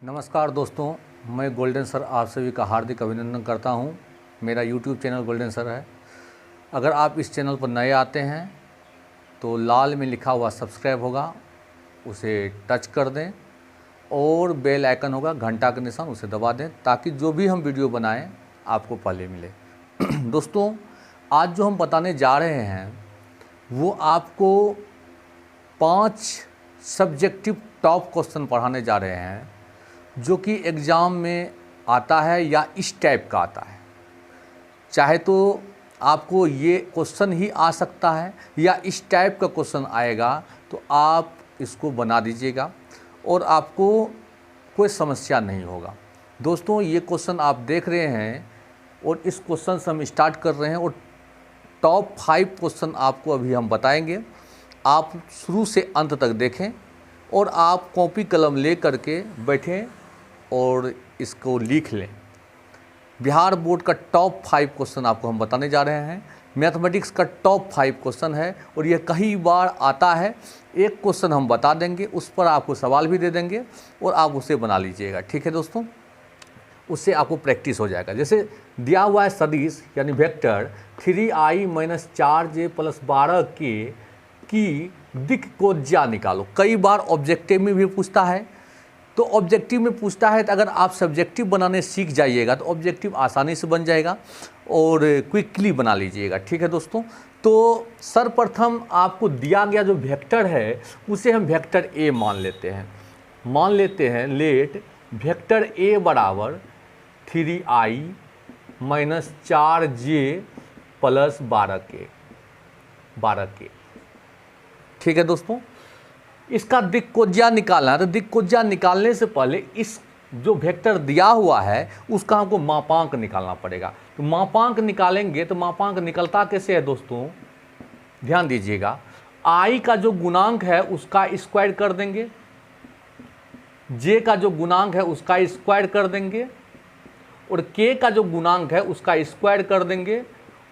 नमस्कार दोस्तों, मैं गोल्डन सर आप सभी का हार्दिक अभिनंदन करता हूं। मेरा यूट्यूब चैनल गोल्डन सर है। अगर आप इस चैनल पर नए आते हैं तो लाल में लिखा हुआ सब्सक्राइब होगा, उसे टच कर दें और बेल आइकन होगा घंटा का निशान, उसे दबा दें ताकि जो भी हम वीडियो बनाएं आपको पहले मिले। दोस्तों, आज जो हम बताने जा रहे हैं वो आपको 5 सब्जेक्टिव टॉप क्वेश्चन पढ़ाने जा रहे हैं जो कि एग्ज़ाम में आता है या इस टाइप का आता है। चाहे तो आपको ये क्वेश्चन ही आ सकता है या इस टाइप का क्वेश्चन आएगा तो आप इसको बना दीजिएगा और आपको कोई समस्या नहीं होगा। दोस्तों, ये क्वेश्चन आप देख रहे हैं और इस क्वेश्चन से हम स्टार्ट कर रहे हैं और टॉप 5 क्वेश्चन आपको अभी हम बताएंगे। आप शुरू से अंत तक देखें और आप कॉपी कलम ले करके बैठें और इसको लिख लें। बिहार बोर्ड का टॉप 5 क्वेश्चन आपको हम बताने जा रहे हैं। मैथमेटिक्स का टॉप 5 क्वेश्चन है और यह कई बार आता है। एक क्वेश्चन हम बता देंगे, उस पर आपको सवाल भी दे देंगे और आप उसे बना लीजिएगा। ठीक है दोस्तों, उससे आपको प्रैक्टिस हो जाएगा। जैसे दिया हुआ है सदिश यानी वेक्टर 3i - 4j + 12k की दिक्कोज्या निकालो। कई बार ऑब्जेक्टिव में भी पूछता है, तो ऑब्जेक्टिव में पूछता है तो अगर आप सब्जेक्टिव बनाने सीख जाइएगा तो ऑब्जेक्टिव आसानी से बन जाएगा और क्विकली बना लीजिएगा। ठीक है दोस्तों, तो सर्वप्रथम आपको दिया गया जो वेक्टर है उसे हम वेक्टर ए मान लेते हैं। लेट वेक्टर ए बराबर 3i - 4j + 12k। ठीक है दोस्तों, इसका दिक्कोज्या निकालना है। तो दिक्कोज्या निकालने से पहले इस जो वेक्टर दिया हुआ है उसका हमको मापांक निकालना पड़ेगा। तो मापांक निकालेंगे तो मापांक निकलता कैसे है दोस्तों, ध्यान दीजिएगा। i का जो गुणांक है उसका स्क्वायर कर देंगे, j का जो गुणांक है उसका स्क्वायर कर देंगे और k का जो गुणांक है उसका स्क्वायर कर देंगे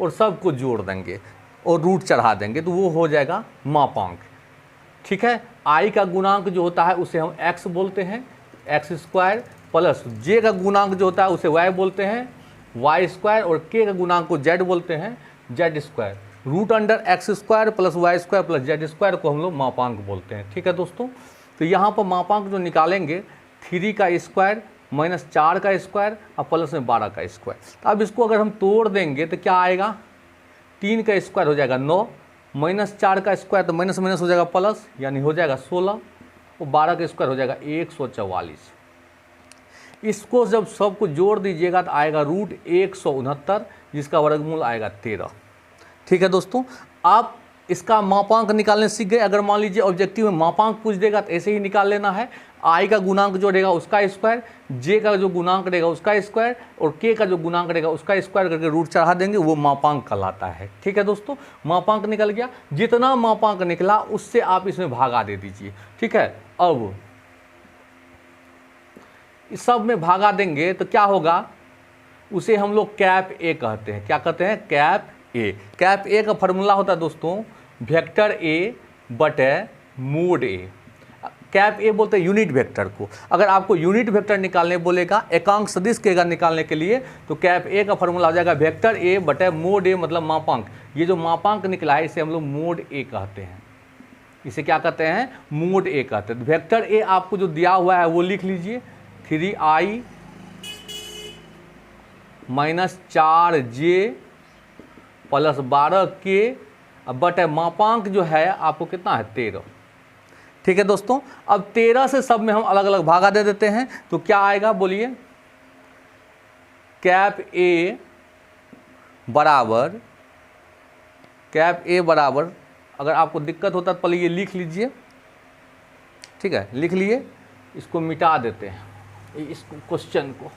और सबको जोड़ देंगे और रूट चढ़ा देंगे तो वो हो जाएगा मापांक। ठीक है, i का गुणांक जो होता है उसे हम x बोलते हैं, x स्क्वायर, प्लस j का गुणांक जो होता है उसे y बोलते हैं, y स्क्वायर, और k का गुणांक को z बोलते हैं, z square. Root under x square plus y square plus z square को हम लोग मापांक बोलते हैं। ठीक है दोस्तों, तो यहाँ पर मापांक जो निकालेंगे 3 का स्क्वायर - 4 का स्क्वायर और प्लस में 12 का स्क्वायर। तो अब इसको अगर हम तोड़ देंगे तो क्या आएगा, 3 का स्क्वायर हो जाएगा 9, -4 का स्क्वायर तो माइनस माइनस हो जाएगा प्लस, यानी हो जाएगा 16, और 12 का स्क्वायर हो जाएगा 144। इसको जब सबको जोड़ दीजिएगा तो आएगा रूट 169, जिसका वर्गमूल आएगा 13। ठीक है दोस्तों, आप इसका मापांक निकालने सीख गए। अगर मान लीजिए ऑब्जेक्टिव में मापांक पूछ देगा तो ऐसे ही निकाल लेना है। i का गुणांक जो रहेगा उसका स्क्वायर, j का जो गुणांक रहेगा उसका स्क्वायर और k का जो गुणांक रहेगा उसका स्क्वायर करके रूट चढ़ा देंगे, वो मापांक कहलाता है। ठीक है दोस्तों, मापांक निकल गया। जितना मापांक निकला उससे आप इसमें भागा दे दीजिए। ठीक है, अब इस सब में भागा देंगे तो क्या होगा, उसे हम लोग कैप ए कहते हैं। क्या कहते हैं, कैप ए। कैप ए का फॉर्मूला होता है दोस्तों वेक्टर ए बटे मोड ए। कैप ए बोलते हैं यूनिट वेक्टर को। अगर आपको यूनिट वेक्टर निकालने बोलेगा एकांक सदिश के निकालने के लिए तो कैप ए का फॉर्मूला हो जाएगा वेक्टर ए बटे मोड ए, मतलब मापांक। ये जो मापांक निकला है इसे हम लोग मोड ए कहते हैं। इसे क्या कहते हैं, मोड ए कहते हैं। वेक्टर ए आपको जो दिया हुआ है वो लिख लीजिए, 3i - 4j + 12k बटे मापांक जो है आपको कितना है, 13। ठीक है दोस्तों, अब 13 से सब में हम अलग अलग भागा दे देते हैं तो क्या आएगा बोलिए, कैप ए बराबर अगर आपको दिक्कत होता तो पहले ये लिख लीजिए। ठीक है, लिख लिए, इसको मिटा देते हैं इस क्वेश्चन को।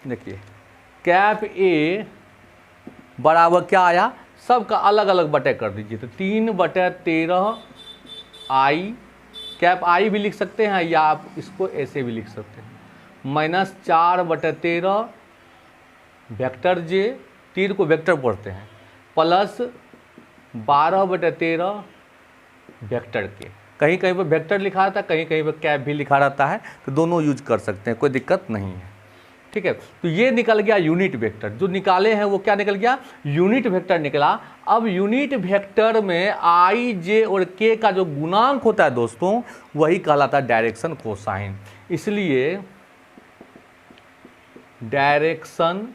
देखिए कैप ए बराबर क्या आया, सबका अलग अलग बटे कर दीजिए तो 3/13 i, कैप i भी लिख सकते हैं या आप इसको ऐसे भी लिख सकते हैं, -4/13 वेक्टर j, तीर को वेक्टर पढ़ते हैं, प्लस 12/13 वेक्टर के। कहीं कहीं पर वेक्टर लिखा रहता है, कहीं कहीं पर कैप भी लिखा रहता है, तो दोनों यूज कर सकते हैं, कोई दिक्कत नहीं है। ठीक है, तो ये निकल गया यूनिट वेक्टर। जो निकाले हैं वो क्या निकल गया, यूनिट वेक्टर निकला। अब यूनिट वेक्टर में आई, जे और के का जो गुणांक होता है दोस्तों, वही कहलाता है डायरेक्शन कोसाइन। इसलिए डायरेक्शन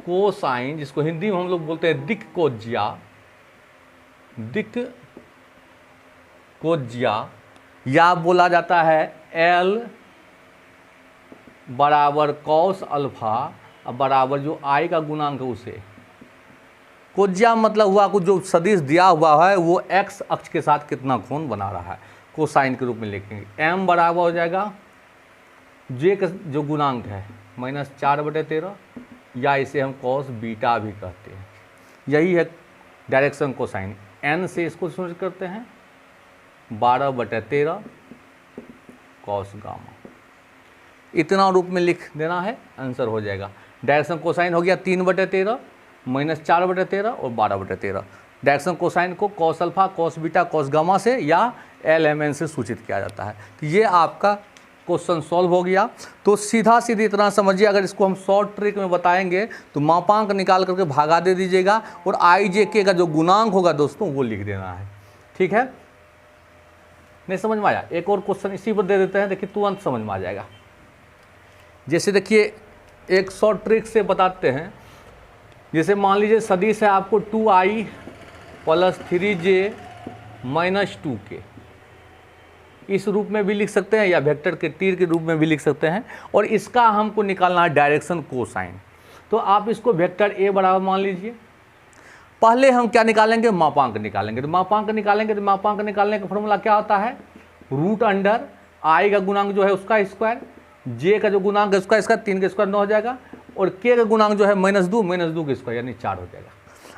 कोसाइन, जिसको हिंदी में हम लोग बोलते हैं दिक् कोज्या, दिक् कोज्या, या बोला जाता है एल बराबर कॉस अल्फा बराबर जो आई का गुणांक है उसे। कोज्या मतलब हुआ कुछ जो सदिश दिया हुआ है वो एक्स अक्ष के साथ कितना कोण बना रहा है, कोसाइन के रूप में लिखेंगे। एम बराबर हो जाएगा जे का जो गुणांक है -4/13, या इसे हम कॉस बीटा भी कहते हैं। यही है डायरेक्शन कोसाइन। एन से इसको सूचित करते हैं 12/13 कॉस गामा, इतना रूप में लिख देना है, आंसर हो जाएगा। डायरेक्शन कोसाइन हो गया 3/13, -4/13 और 12/13। डायरेक्शन कोसाइन को cos alpha, cos beta, cos gamma से या LMN से सूचित किया जाता है। तो ये आपका क्वेश्चन सॉल्व हो गया। तो सीधा सीधी इतना समझिए, अगर इसको हम शॉर्ट ट्रिक में बताएंगे तो मापांक निकाल करके भागा दे दीजिएगा और IJK का जो गुणांक होगा दोस्तों वो लिख देना है। ठीक है, नहीं समझ में आया? एक और क्वेश्चन इसी पर दे देते हैं, देखिए तुरंत समझ में आ जाएगा। जैसे देखिए एक शॉर्ट ट्रिक से बताते हैं। जैसे मान लीजिए सदिश है आपको 2i + 3j - 2k, इस रूप में भी लिख सकते हैं या वेक्टर के तीर के रूप में भी लिख सकते हैं, और इसका हमको निकालना है डायरेक्शन कोसाइन। तो आप इसको वेक्टर a बराबर मान लीजिए। पहले हम क्या निकालेंगे, मापांक निकालेंगे। तो मापांक निकालेंगे तो मापांक निकालने का फॉर्मूला क्या होता है, √अंडर i का गुणांक जो है उसका स्क्वायर, j का जो गुणांक है उसका स्क्वायर, 3 का स्क्वायर 9 हो जाएगा, और k का गुणांक जो है -2 का स्क्वायर यानी 4 हो जाएगा।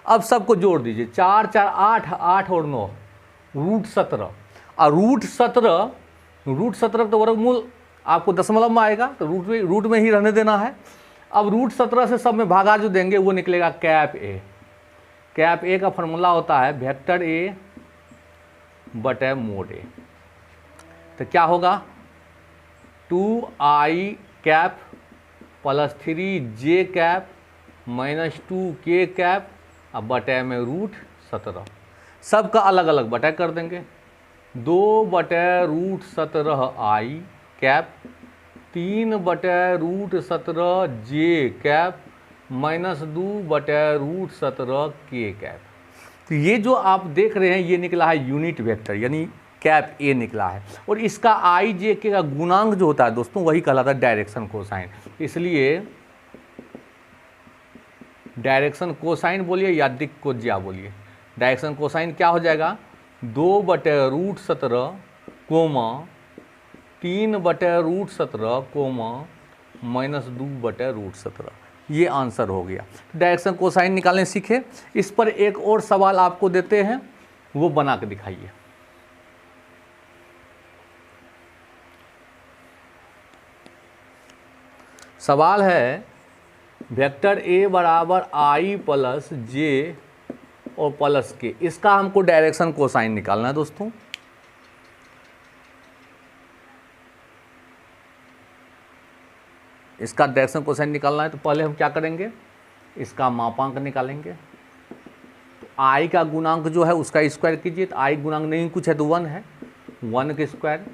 अब सबको जोड़ दीजिए, 4 4 8, 8 और 9 √17, और √17 तो वर्गमूल आपको दशमलव में आएगा, तो रूट में ही रहने देना है। अब √17 से सब में भागा जो देंगे वो निकलेगा कैप a। कैप a का फॉर्मूला होता है वेक्टर a बटे मोड a। तो क्या होगा, 2i cap + 3j cap -2k cap अब बटे में √17, सबका अलग अलग बटा कर देंगे। 2/√17i cap, 3/√17j cap -2/√17k cap. तो ये जो आप देख रहे हैं ये निकला है यूनिट वेक्टर, यानी कैप a निकला है, और इसका IJK का गुणांक जो होता है दोस्तों वही कहलाता है डायरेक्शन कोसाइन। इसलिए डायरेक्शन कोसाइन बोलिए या दिक् कोज्या बोलिए, डायरेक्शन कोसाइन क्या हो जाएगा, 2/√17 कोमा 3/√17 कोमा -2/√17, ये आंसर हो गया। डायरेक्शन कोसाइन निकालने सीखे। इस पर एक और सवाल आपको देते हैं, वो बना के दिखाइए। सवाल है वेक्टर a बराबर i + j और +k, इसका हमको डायरेक्शन कोसाइन निकालना है दोस्तों। इसका डायरेक्शन कोसाइन निकालना है तो पहले हम क्या करेंगे, इसका मापांक निकालेंगे। तो i का गुणांक जो है उसका स्क्वायर कीजिए, तो i गुणांक नहीं कुछ है तो 1 है, 1 के स्क्वायर।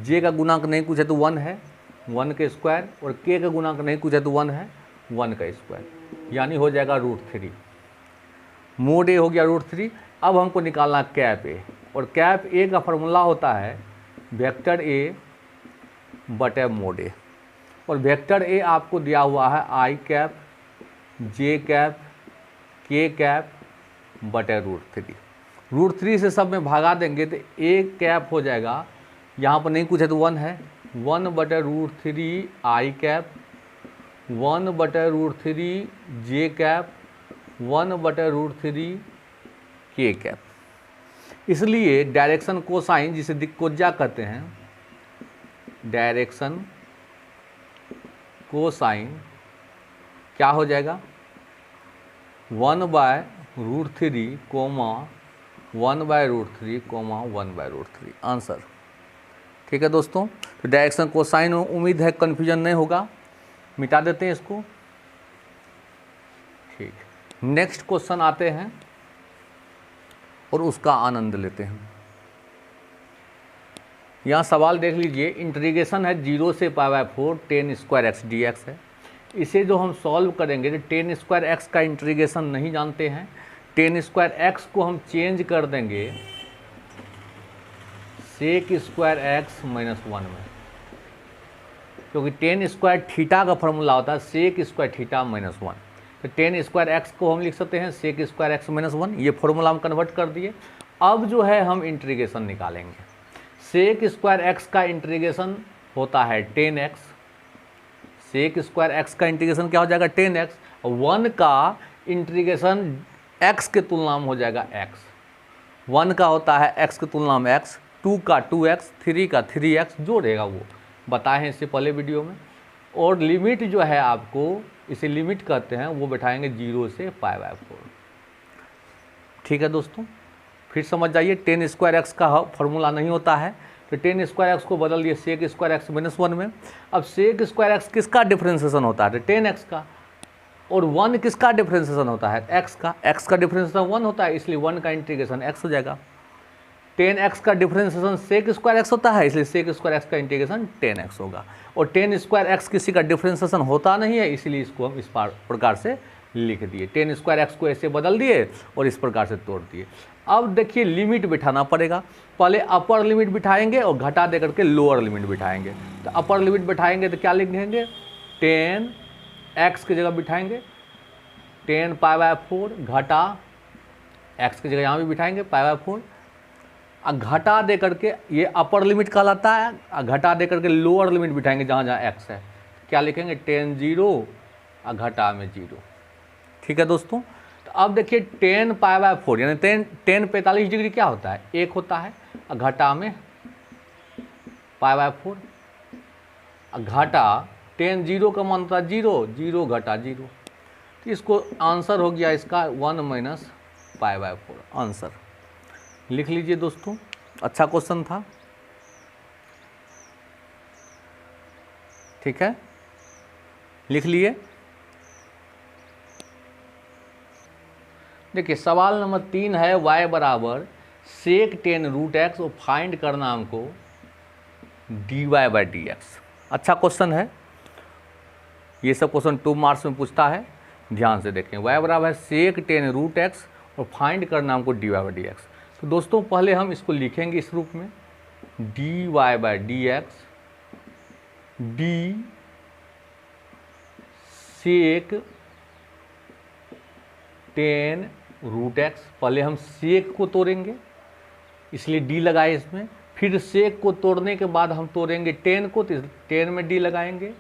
j का गुणांक नहीं कुछ है तो 1 है, 1 के स्क्वायर, और k का गुणांक नहीं कुछ है तो 1 है, 1 का स्क्वायर, यानी हो जाएगा √3। मोड a हो गया √3। अब हमको निकालना कैप a, और कैप a का फॉर्मूला होता है वेक्टर a बटे मोड a, और वेक्टर a आपको दिया हुआ है i cap, j cap, k cap बटे √3। √3 से सब में भागा देंगे तो a कैप हो जाएगा, यहाँ पर नहीं कुछ है तो 1 है, 1/√3 i cap, 1/√3 j cap, 1/√3 k cap. इसलिए डायरेक्शन कोसाइन जिसे दिक् कोज्या कहते हैं, डायरेक्शन कोसाइन क्या हो जाएगा, 1/√3 कोमा 1/√3, 1/√3 आंसर। ठीक है दोस्तों, तो डायरेक्शन कोसाइन, उम्मीद है कन्फ्यूजन नहीं होगा, मिटा देते हैं इसको। ठीक, नेक्स्ट क्वेश्चन आते हैं और उसका आनंद लेते हैं। यहाँ सवाल देख लीजिए, इंटीग्रेशन है 0 से π/4 tan² x dx है। इसे जो हम सॉल्व करेंगे तो tan² x का इंटीग्रेशन नहीं जानते हैं, tan² x को हम चेंज कर देंगे sec² x - 1 में, क्योंकि tan² थीटा का फॉर्मूला होता है sec² थीटा - 1। तो tan² x को हम लिख सकते हैं sec² x - 1, ये फॉर्मूला हम कन्वर्ट कर दिए। अब जो है हम इंटीग्रेशन निकालेंगे। sec² x का इंटीग्रेशन होता है tan x, sec² x का इंटीग्रेशन क्या हो जाएगा 10x, 1 का इंटीग्रेशन x के तुलना में हो जाएगा x, 1 का होता है x के तुलना में x, 2 का 2x, 3 का 3x, जो रहेगा वो बताए हैं इससे पहले वीडियो में। और लिमिट जो है आपको, इसे लिमिट कहते हैं, वो बैठाएंगे 0 से π/4। ठीक है दोस्तों, फिर समझ जाइए, tan² x का फॉर्मूला नहीं होता है, तो tan² x को बदल दिए sec² x - 1 में। अब sec² x किसका डिफ्रेंसिएशन होता है, तो tan x का, और 1 किसका डिफ्रेंसिएशन होता है, x का, x का डिफ्रेंसिएशन 1 होता है, इसलिए 1 का इंटीग्रेशन x हो जाएगा। tan x का डिफ्रेंसिएशन sec² x होता है, इसलिए sec² x का इंटीग्रेशन tan x होगा। और tan² x किसी का डिफ्रेंसिएशन होता नहीं है, इसलिए इसको हम इस प्रकार से लिख दिए, tan² x को ऐसे बदल दिए और इस प्रकार से तोड़ दिए। अब देखिए लिमिट बिठाना पड़ेगा, पहले अपर लिमिट बिठाएंगे और घटा दे करके लोअर लिमिट बिठाएंगे। तो अपर लिमिट बिठाएंगे तो क्या लिखेंगे, tan x की जगह बिठाएंगे tan π/4, घटा x की जगह यहाँ भी बिठाएंगे π/4, घटा दे करके, ये अपर लिमिट कहलाता है, घटा दे करके लोअर लिमिट बिठाएंगे जहाँ जहाँ x है, क्या लिखेंगे tan 0 घटा में 0। ठीक है दोस्तों, तो अब देखिए tan π/4 यानी tan 45 डिग्री क्या होता है, 1 होता है, घटा में π/4, घटा tan 0 का मान होता है 0, 0 घटा 0, तो इसको आंसर हो गया इसका 1 - π/4 आंसर। लिख लीजिए दोस्तों, अच्छा क्वेश्चन था। ठीक है, लिख लिए। देखिए सवाल नंबर 3 है, y बराबर sec10√x और फाइंड करना हमको dy/dx। अच्छा क्वेश्चन है, ये सब क्वेश्चन 2 मार्क्स में पूछता है, ध्यान से देखें। y बराबर sec10√x और फाइंड करना हमको dy/dx। तो दोस्तों पहले हम इसको लिखेंगे इस रूप में, dy/dx d sec10√x, पहले हम सेक को तोड़ेंगे इसलिए d लगाए इसमें, फिर सेक को तोड़ने के बाद हम तोड़ेंगे tan को, तो tan में d लगाएंगे,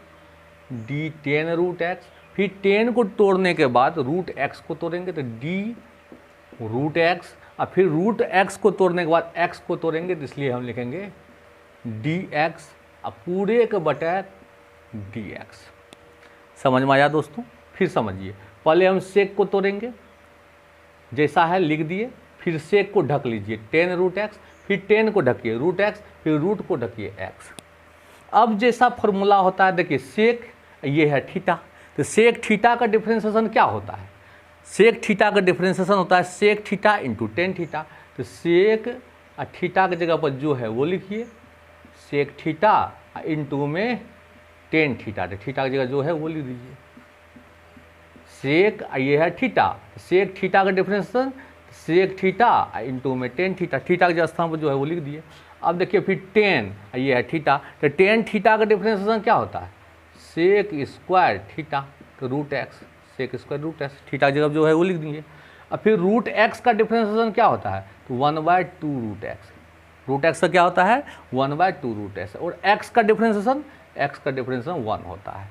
d tan√x, फिर tan को तोड़ने के बाद √x को तोड़ेंगे तो d√x, और फिर √x को तोड़ने के बाद x को तोड़ेंगे, तो इसलिए हम लिखेंगे dx और पूरे के बटा dx। समझ में आया दोस्तों? फिर समझिए, पहले हम सेक को तोड़ेंगे, जैसा है लिख दिए, फिर सेक को ढक लीजिए tan√x, फिर tan को ढकिए √x, फिर रूट को ढकिए x। अब जैसा फॉर्मूला होता है, देखिए सेक ये है थीटा, तो सेक थीटा का डिफरेंशिएशन क्या होता है, सेक थीटा का डिफरेंशिएशन होता है sec theta into tan theta. तो सेक थीटा की जगह पर जो है वो लिखिए सेक थीटा इंटू में tan थीटा, तो थीटा की जगह जो है वो लिख दीजिए। सेक ये है थीटा, सेक थीटा का डिफरेंशिएशन सेक थीटा इंटू में tan थीटा, थीटा के स्थान पर जो है वो लिख दिए। अब देखिए फिर tan ये है थीटा, तो tan थीटा का डिफरेंशिएशन क्या होता है sec² थीटा, तो √x, sec² √x, थीटा की जगह जो है वो लिख दिए। अब फिर √x का डिफरेंशिएशन क्या होता है, तो 1/2 √x का क्या होता है 1/2 और x का डिफरेंशिएशन 1 होता है।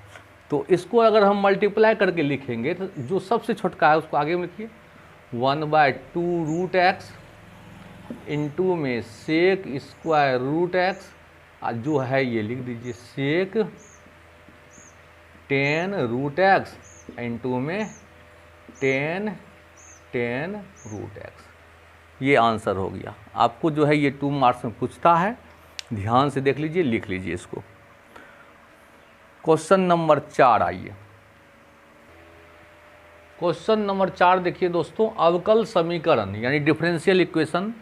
तो इसको अगर हम मल्टीप्लाई करके लिखेंगे तो जो सबसे छोटका है उसको आगे में लिखिए 1/2 इंटू में sec² जो है ये लिख दीजिए sec10√x इंटू में tan √x। ये आंसर हो गया। आपको जो है ये 2 मार्क्स में पूछता है, ध्यान से देख लीजिए, लिख लीजिए इसको। क्वेश्चन नंबर 4 आइए। क्वेश्चन नंबर 4 देखिए दोस्तों, अवकल समीकरण यानी differential equation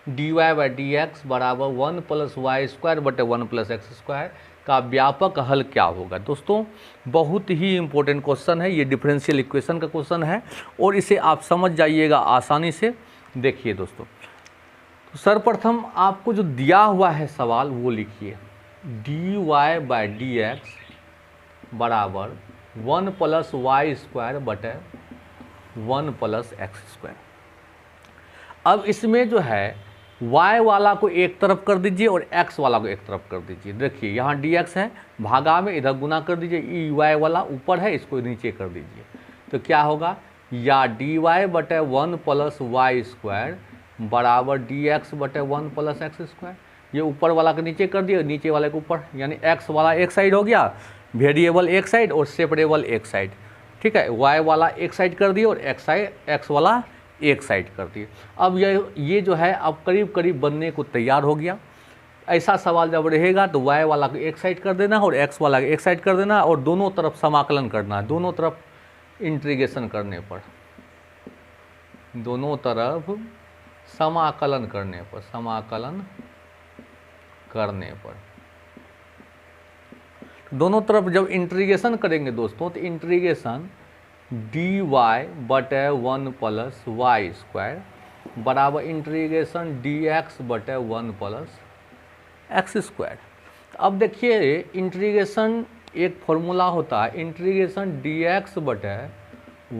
dy by D x बराबर 1 + y² बटे 1 + x² का व्यापक हल क्या होगा। दोस्तों बहुत ही इंपॉर्टेंट क्वेश्चन है, ये डिफरेंशियल इक्वेशन का क्वेश्चन है और इसे आप समझ जाइएगा आसानी से। देखिए दोस्तों, तो सर्वप्रथम आपको जो दिया हुआ है सवाल वो लिखिए, dy बाई डी एक्स बराबर 1 + y² बटे 1 + x²। अब इसमें जो है y वाला को एक तरफ कर दीजिए और x वाला को एक तरफ कर दीजिए। देखिए यहाँ dx है, भागा में इधर गुना कर दीजिए, y वाला ऊपर है, इसको नीचे कर दीजिए। तो क्या होगा, या dy बटे 1 + y² बराबर dx बटे 1 + x²। ये ऊपर वाला के नीचे कर दिए, नीचे वाले के ऊपर, यानी x वाला एक साइड हो गया, वेरिएबल एक साइड और सेपरेबल एक साइड। ठीक है, y वाला एक साइड कर दिए और x वाला एक साइड कर दिए। अब ये जो है अब करीब करीब बनने को तैयार हो गया। ऐसा सवाल जब रहेगा तो y वाला को एक साइड कर देना और x वाला को एक साइड कर देना और दोनों तरफ समाकलन करना है। दोनों तरफ इंटीग्रेशन करने पर, दोनों तरफ समाकलन करने पर, समाकलन करने पर दोनों तरफ जब इंटीग्रेशन करेंगे दोस्तों, तो इंटीग्रेशन dy बटे 1 + y² बराबर इंटीग्रेशन dx बटे 1 + x²। अब देखिए इंटीग्रेशन एक फॉर्मूला होता है, इंटीग्रेशन dx बटे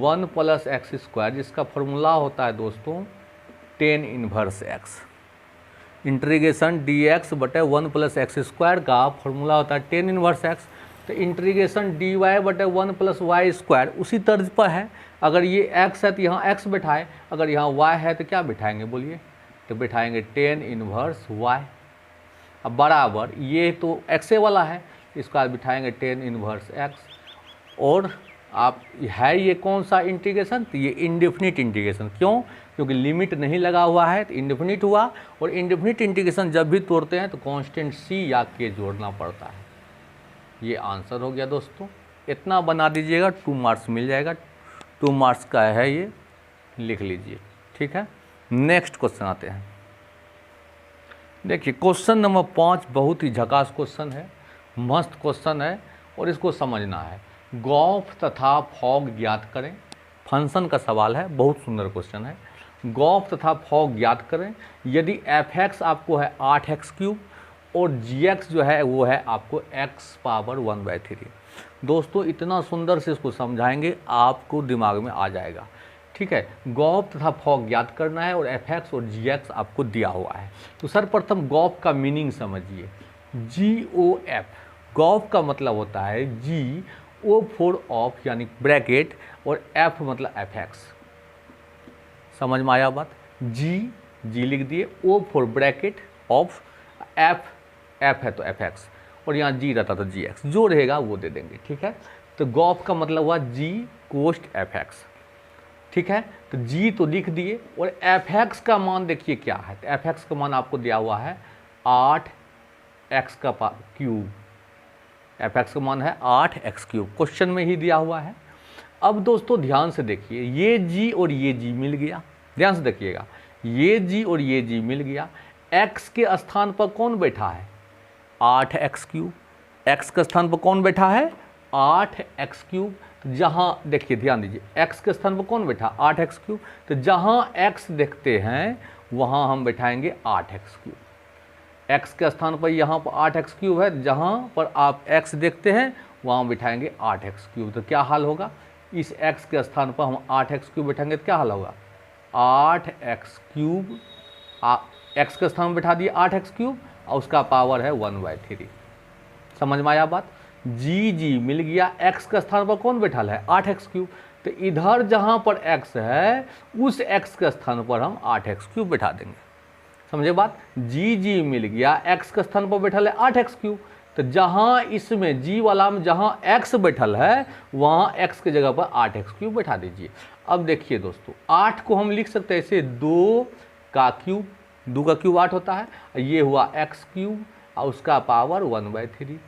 1 + x², जिसका फॉर्मूला होता है दोस्तों tan inverse x। Integration dx बटे 1 + x² का फॉर्मूला होता है tan इनवर्स x। तो इंटीग्रेशन dy बटे 1 + y² उसी तर्ज पर है। अगर ये x है तो यहाँ x बैठाए, अगर यहाँ y है तो क्या बैठाएंगे बोलिए, तो बैठाएंगे tan इनवर्स y। अब बराबर ये तो x वाला है, इसको आज बिठाएंगे tan इनवर्स x। और आप है ये कौन सा इंटीग्रेशन, तो ये इंडेफिनिट इंटीग्रेशन। क्यों, क्योंकि लिमिट नहीं लगा हुआ है तो इंडेफिनिट हुआ। और इंडेफिनिट इंटीग्रेशन जब भी तोड़ते हैं तो कांस्टेंट c या k जोड़ना पड़ता है। ये आंसर हो गया दोस्तों, इतना बना दीजिएगा, 2 मार्क्स मिल जाएगा। 2 मार्क्स का है ये, लिख लीजिए। ठीक है, नेक्स्ट क्वेश्चन आते हैं। देखिए क्वेश्चन नंबर 5 बहुत ही झकास क्वेश्चन है, मस्त क्वेश्चन है और इसको समझना है। गॉफ तथा फॉग ज्ञात करें, फंक्शन का सवाल है, बहुत सुंदर क्वेश्चन है। गॉफ तथा फॉग ज्ञात करें यदि f(x) आपको है 8x³ और gx जो है वो है आपको x⁻1/3। दोस्तों इतना सुंदर से इसको समझाएंगे आपको दिमाग में आ जाएगा। ठीक है, गॉफ तथा फॉग ज्ञात करना है और f(x) और gx आपको दिया हुआ है। तो सर्वप्रथम गॉफ का मीनिंग समझिए, GOF। गॉफ का मतलब होता है G, O फॉर ऑफ यानी ब्रैकेट और F मतलब f(x). समझ में आया बात, G लिख दिए, O for bracket, of, F है तो f(x) और यहाँ G रहता तो gx, जो रहेगा वो दे देंगे। ठीक है, तो गॉफ का मतलब हुआ G कोस्ट f(x). ठीक है, तो G तो लिख दिए और f(x) का मान देखिए क्या है, तो f(x) का मान आपको दिया हुआ है 8x³ f(x) का मान है 8x³, क्वेश्चन में ही दिया हुआ है। अब दोस्तों ध्यान से देखिए, ये G और ये G मिल गया, ध्यान से देखिएगा, ये G और ये G मिल गया। x के स्थान पर कौन बैठा है 8x³, x के स्थान पर कौन बैठा है 8x³। तो जहाँ देखिए ध्यान दीजिए, x के स्थान पर कौन बैठा 8x³, तो जहाँ x देखते हैं वहाँ हम बैठाएंगे 8x³। x के स्थान पर यहाँ पर 8x³ है, जहाँ पर आप x देखते हैं वहाँ बिठाएंगे 8x³। तो क्या हाल होगा, इस x के स्थान पर हम 8x³ बैठाएंगे तो क्या हाल होगा 8x³, x के स्थान में बैठा दिए 8x³ और उसका पावर है 1/3। समझ में आया बात, G मिल गया, x के स्थान पर कौन बैठा है 8x³। तो इधर जहाँ पर x है उस x के स्थान पर हम 8x³ बैठा देंगे। समझे बात, G मिल गया, x के स्थान पर बैठल है 8x³। तो जहाँ इसमें G वाला में जहाँ x बैठल है वहाँ x के जगह पर 8x³ बैठा दीजिए। अब देखिए दोस्तों, 8 को हम लिख सकते हैं ऐसे 2 का क्यूब, 2 का क्यूब 8 होता है, ये हुआ x क्यूब और उसका पावर 1/3।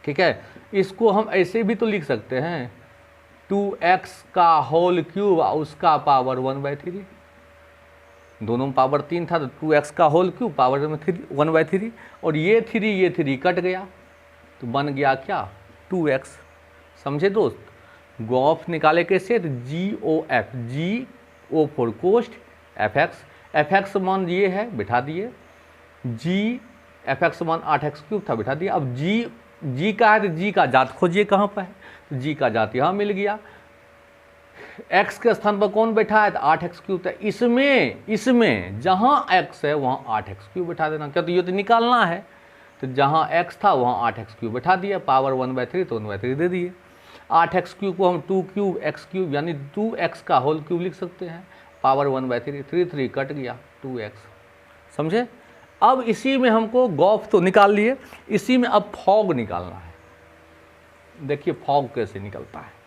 ठीक है, इसको हम ऐसे भी तो लिख सकते हैं 2x का होल क्यूब और उसका पावर 1/3, दोनों में पावर 3 था तो 2x का होल क्यूब पावर 1/3, और ये 3 कट गया तो बन गया क्या 2x। समझे दोस्त, गॉफ निकाले कैसे, तो GOF, GO for cost, fx मान ये है बिठा दिए, fx मान 8x क्यूब था बिठा दिया। अब g का है तो g का जात खोजिए कहाँ पर है, तो g का जात यहाँ मिल गया। x के स्थान पर कौन बैठा है, तो 8x क्यूब था। इसमें जहाँ x है वहाँ 8x क्यूब बैठा देना, क्या तो ये तो निकालना है, तो जहाँ x था वहाँ 8x क्यूब बैठा दिया, पावर 1/3 तो 1/3 दे दिए। 8x क्यूब को हम 2 क्यूब x क्यूब यानी 2x का होल क्यूब लिख सकते हैं, पावर 1/3, 3 कट गया 2x। समझे, अब इसी में हमको गॉफ तो निकाल लिए, इसी में अब फॉग निकालना है। देखिए फॉग कैसे निकलता है।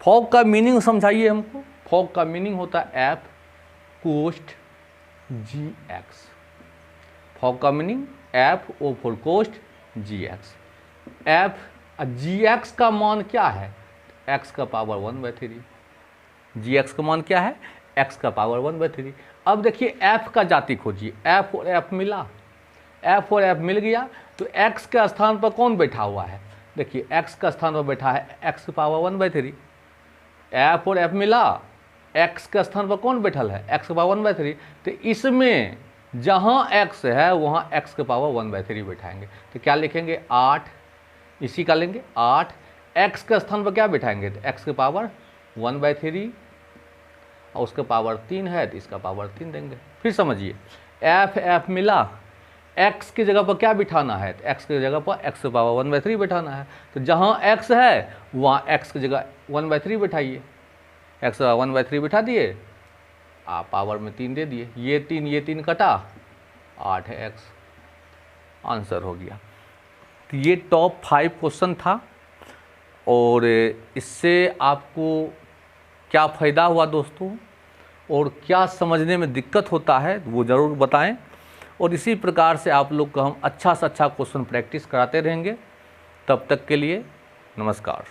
फॉग का मीनिंग समझाइए हमको। फॉग का मीनिंग होता है एफ कोस्ट GX। फॉग का meaning F O for cost GX। F GX का मान क्या है, x का पावर 1/3। GX का मान क्या है, x का पावर 1/3। अब देखिए f का जाति खोजिए, f और f मिला, f और f मिल गया तो x के स्थान पर कौन बैठा हुआ है, देखिए x का स्थान पर बैठा है x की पावर 1/3। f और f मिला, x के स्थान पर कौन बैठल है, x की पावर 1/3। तो इसमें जहाँ x है वहाँ x की पावर 1/3 बैठाएंगे, तो क्या लिखेंगे 8, इसी का लेंगे 8, x के स्थान पर क्या बैठाएंगे, तो x की पावर 1/3 और उसका पावर 3 है तो इसका पावर 3 देंगे। फिर समझिए f मिला, x की जगह पर क्या बिठाना है, तो x की जगह पर x की पावर 1/3 बिठाना है, तो जहाँ x है वहाँ x की जगह 1/3 बिठाइए, x 1/3 बिठा दिए, आप पावर में 3 दे दिए, ये 3 कटा 8x, आंसर हो गया। तो ये टॉप 5 क्वेश्चन था, और इससे आपको क्या फ़ायदा हुआ दोस्तों, और क्या समझने में दिक्कत होता है वो ज़रूर बताएं, और इसी प्रकार से आप लोग को हम अच्छा से अच्छा क्वेश्चन प्रैक्टिस कराते रहेंगे। तब तक के लिए नमस्कार।